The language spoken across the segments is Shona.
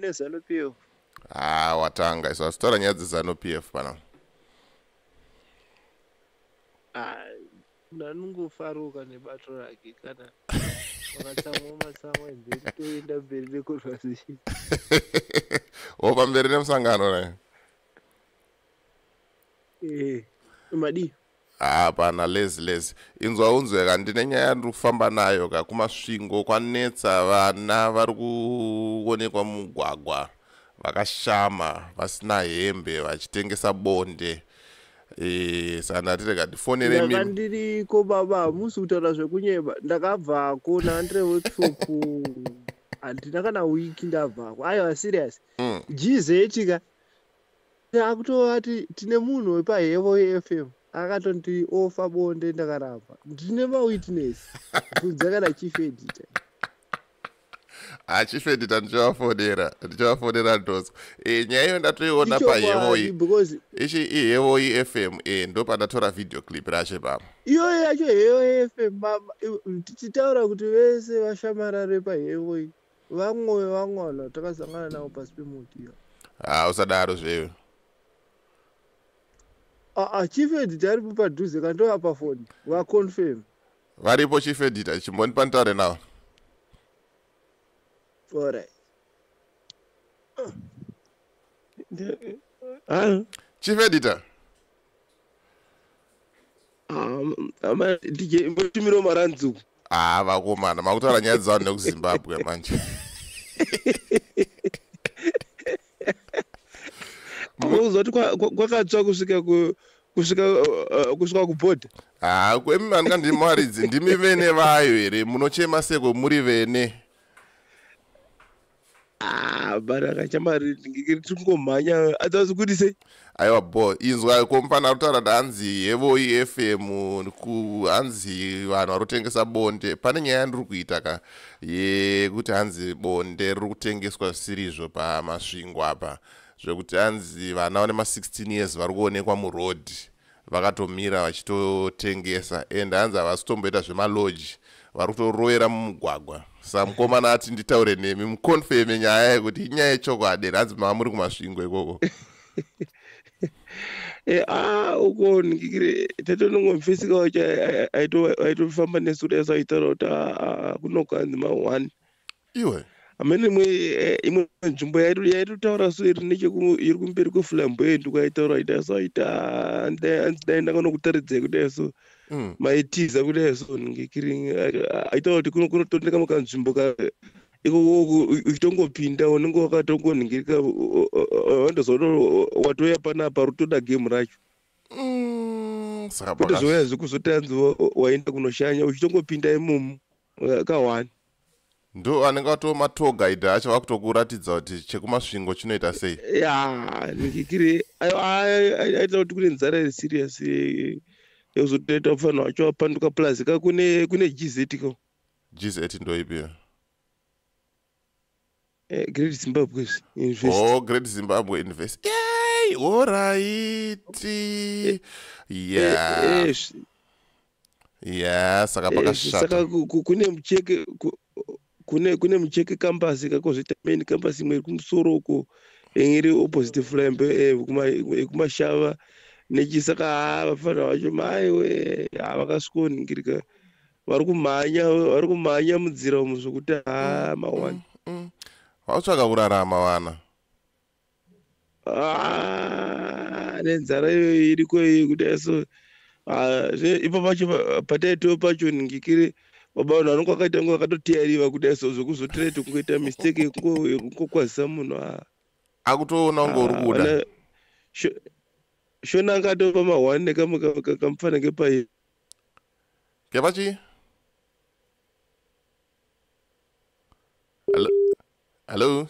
nezano PF. Watanga iso asitora nyaya dzezano PF pana. Nanungofaruka nebato rake kana wakatsamwa mberi toenda mberi neconversation. Pamberi nemusangano Madi. Pana lezi inzwa unzweka ndine nyaya ndiri kufamba nayo kumasvingo kwanetsa vana vari kuonekwa mugwagwa vakashama vasina hembe vachitengesa bonde. Saka ndatirega ndifonere mimi ndakandiriko baba musi kutaura zvekunyeba ndakabvako nandire workshop handina kana wiki ndabvako aiwa serious gzetika akutovati tine munhu wepahevo yeFM akatoti ofa bonde ndakaramba ndine mawitness bvunza kana chief editor. Chief editor ndichawafonera ndoso. Nyaya iyo ndatoiona pahevo iyi ichi ihevo FM ndo pandatora video clip racho baba. Iyoyo yacho hevo FM tichitaura kuti vese vashamarare pahevo iyi vamwe takasangana navo pasi pemuti. Usadaro zveyo. Chief editor aripo padhuze kandovapa foni vaconfirm. Varipo chief editor chimbonipa nditaure navo. Alright. Chief editor. DJ mbotumiro maranzu. Vakomana makutaura nyaya dzavo nekuZimbabwe manje. Uzoti kwakatsva kusvika kubhodha. Kwemi manika ndiri maridzi ndimi vene vayo here munochema seko muri vene. Bari akachamari tingomhanya adzazi kuti sei. Aiwa inzwa komufana kutaura ndanzi hevo FM hanzi vanhu vari kutengesa bonde. Pane nyaya yandiri kuita yekuti hanzi bonde riri kutengeswa zisirizvo pamasvingo apa. Zvekuti hanzi vana vane 16 years vari kuonekwa muroad vakatomira vachitotengesa ende hanzi havasi kutomboita zvemaloji vari kutorovera mumugwagwa. Saka mukomana ati nditaure nemi mukonfirme nyaya yekuti inyaya yechokwadi hanzi mava muri kumasvingo ikoko. Uko ndikire tatonongomfesika wacho aitofamba nesura yasaitaura kuti kunokanzi ma1 iwe amene imwe nzvimbo yaitotaura so iri iri kumberi kweflamboyant kwaitaura itasaita ndaenda kanokutaridzai kudai so maitiza kudai so ngekiri aitaura kuti kunotoneka mukanzvimbo ikoko uchitongopinda unenge wakatongonhingirika wandozoto watoya panapa rutoda game racho. Kuti zoya zvekuzotanzi waenda kunoshanya uchitongopinda imomo ka1 ndo anenge atoma tour guide acho vakutokuratidza kuti chekumasvingo chinoita sei. Ndikiri aita kuti kune nzara iri serious yekuzotoita kufanira wacho wapanduka plus kune GZ ko. GZ ndoipi? Great Zimbabwe Invest. Great Zimbabwe Invest. Yay! Alright. Yeah. Yeah, saka pakashata. Saka kune mucheke kune mucheke campus kakozita main campus imwe kumusoro uko iri opposite flambe kumashava nechisaka vafana vacho mai we vakaskoningirika vari kumhanya mudzira umu zvokuti mawani. Vautsvaka kurarama vana. Nenzara iyoyo iriko iyi kudai so ipo pacho pataito pacho ningikiri baba vanhu vanonge vakaita ngo vakatotiyariva kudai so zvokuzotireti kungoita mistake yekungokwazisa munhu akutoona unge uri kuda shona angatopa ma1 nekamufana kepai kepachi. Hello.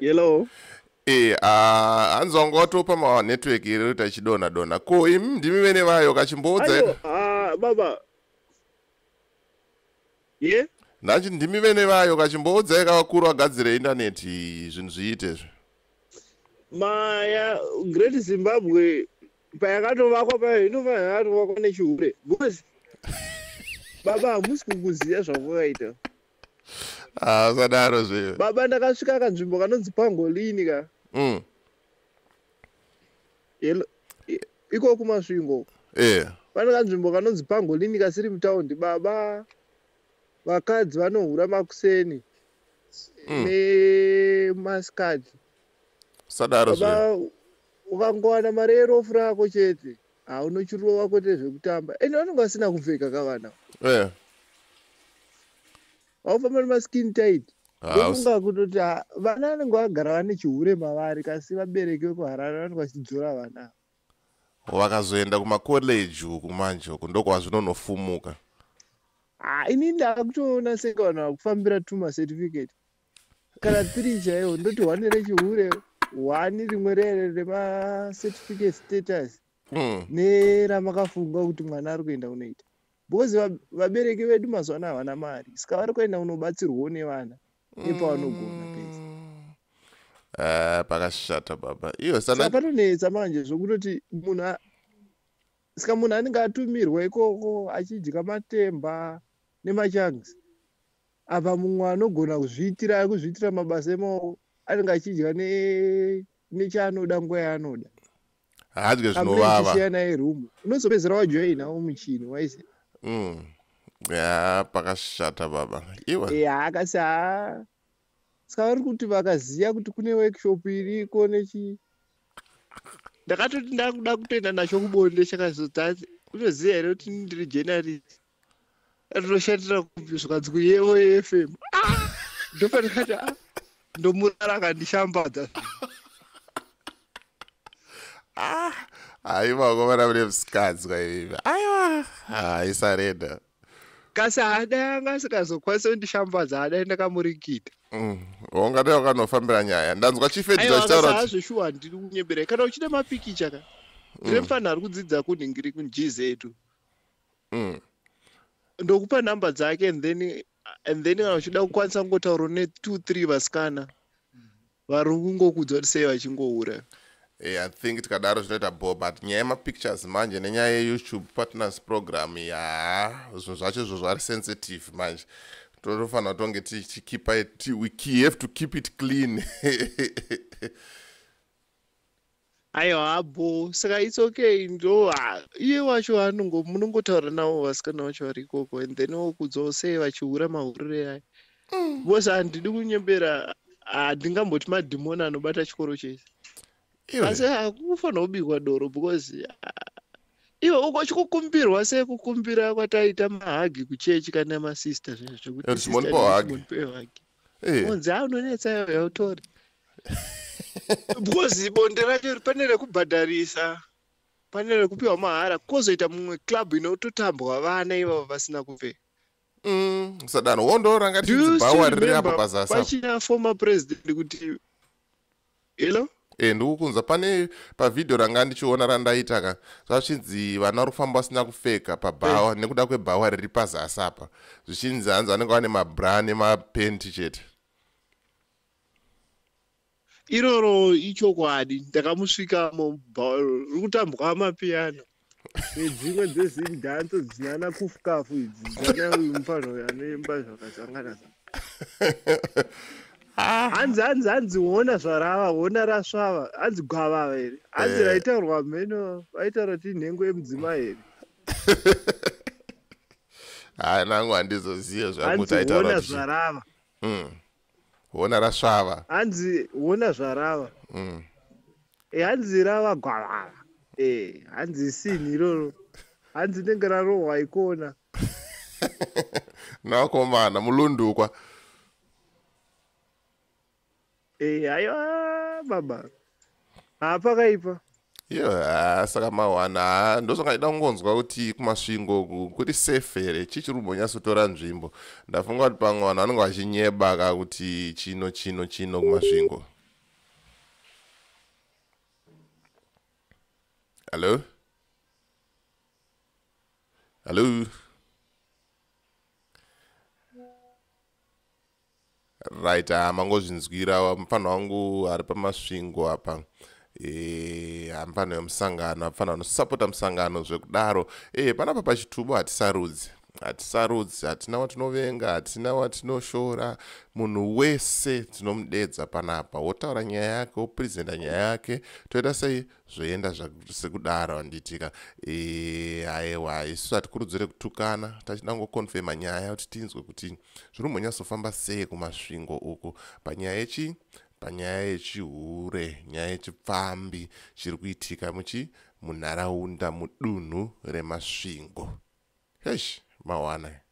Hello. Hanzi wanga watopa ma network iri kuti achidona ko ndimi vene vayo kachimboudza. Baba. Yeah. Nachi ndimi vene vayo kachimboudza vakuru vagadzire internet zvinhu zviite izvo. Maya Great Zimbabwe payakatovakwa payo inofanira kutovakwa nechihure because Baba hamusi kukuziya zvawakaita. Usadaro zve. Baba ndakasvika kanzvimbo kanonzi Pangolini ka. Iko kumasvingo. Pane kanzvimbo kanonzi Pangolini kasiri mutaundi baba. Vakadzi vanohura makuseni. Nemasikati. Usadaro zve. Ukangowana mari yerofu rako chete. Unochirova kwete zvekutamba. Ende vanenge vasina kupfeka kavana. Vaufamba nemaskin tight. Ndofunga kutoti vana vanenge vagara vane chihure mavari kasi vabereki vekuharare vanenge vachidzora vana. Vakazoenda kumakoleji uku manje uku ndokwazvinonofumuka. Ini ndakutoona seka vanhu vakufambira tuma certificate. Kana 3 chaiwo ndoti 1 rechihure, 1 rimwe rema certificate status. Neramakafunga kuti mwana ari kuenda kunoita. Because vabereki vedu mazuva ano havana mari. Saka vari kuenda kunobatsirwawo nevana. Nepavanogona pesa. Pakashata baba. Iyo saka panonetsa manje zvokutoti munhu anenge atumirwa ikoko achidya matemba nemachangs. Apa mumwe anogona kuzviitira mabasa emaoko anenge achidya nechaanoda nguva yaanoda. Hadye zvinovava. Siyana yerumu. Unozopedzera wajoinawo muchini waise. Pakashata baba. Iwa. Akasi saka vari kuti vakaziya kuti kune workshop iriko nechi. Ndakatoti ndakuda kutoenda nacho kubonde chakazotati. Unoziya here kuti ndiri journalist. Atoshandira kupi zvikanzi kuyevo FM. Ndopa ndikati ndomurara akandishambadza. Aiwa komana mune musikadzi kwaiviva. Aiwa. Isarenda. Kasi anga asikazokwanisa kundishambadza adai ndakamurikita. Ungade wakanofambira nyaya. Ndanzwa chief editor chitaura kuti zveshuwa ndiri kunyembera. Kana uchida mapikicha ka. Ndiri mufana ari kudzidza kunhingiri kunGZ etu. Ndokupa namba dzake and then kana uchida kukwanisa kungotaura ne2-3 vasikana. Vari kungokudza kuti sei vachingoura. I think tikadaro zvinoita but nyaya yemapictures manje nenyaya yeYouTube partners program zvinhu zvacho izvo zvari sensitive manje. Tonofanira tonge tichikipa we have to keep it clean. Aiwa abo saka it's okay ndo iye wacho munongotaura navo vasikana vacho vari ikoko and then okudzawo sei vachihura mahurire aya. Bose handidi kunyembera handingamboti madhimoni anobata chikoro chese. Asi hakufanira kubikwa doro because iwe ukochikukumbirwa sekukumbira kwataita mahagi kuchechi kana masista zvekuti onzi unonetsa yautori. Because bonde racho pane rekubhadharisa, pane rekupiwa mahara, kozoita mumwe club inototambwa vana ivavo vasina kupfeka. Sadano wondoranga tidzibhawa riri apo pazasa. Pachina former president kuti hello? Ndikukunza pane pavidhio ranga ndichiona randaita ka zvachinzi vana rufamba vasina kupfeka pabhawa nekuda kwebhawa riri pazasi apa. Zvichinzi hanzi vanenge vane mabra nemapenti chete. Iroro ichokwadi ndakamusvikamo riri kutambwa mapiano. Nedzimwe dzezindhanzo dzinana kufukafu idzi dzana uyu mufano anemba zvakasangana. Hanzi wona zvarava wona rasvava hanzi gwavava here hanzi raitaurwa mheno vaitaura kuti nhengo yemudzimai here. Nangu handizoziva zvangu taitaura wona zvarava. Wona rasvava. Hanzi wona zvarava. Hanzi rava gwavava. Hanzi sini iroro. Hanzi nenge rarohwa ikona. Nakomana mulundukwa. Aiwa baba. Pakaipa. Saka mawana ndosongaida kungonzwa kuti kumasvingo kuti safe here chichirumonyatsotora nzvimbo. Ndafunga kuti pamwe vanhu vanenge vachinyeba ka kuti chino kumasvingo. Hello? Right, mangozvinzwira mufana wangu ari pamasvingo apa. Ampano yemusangano apfana anosapota musangano zvekudaro. Panapa pachitubu hatisarudzi. hatisarudzi, hatina watinovenga, hatina watinoshora. Munhu wese tinomudedza panapa. Wotaura nyaya yake, wopresenta nyaya yake, toita sei zvoenda sekudaro handitika. Aiwa, isu hatikurudzire kutukana, tachinangokonfema nyaya kuti tinzwe kuti zviri kumbonyatsofamba sei kumasvingo uku panyaya yechihure, nyaya yechipfambi chiri kuitika munharaunda, mudunhu remasvingo. Mawana.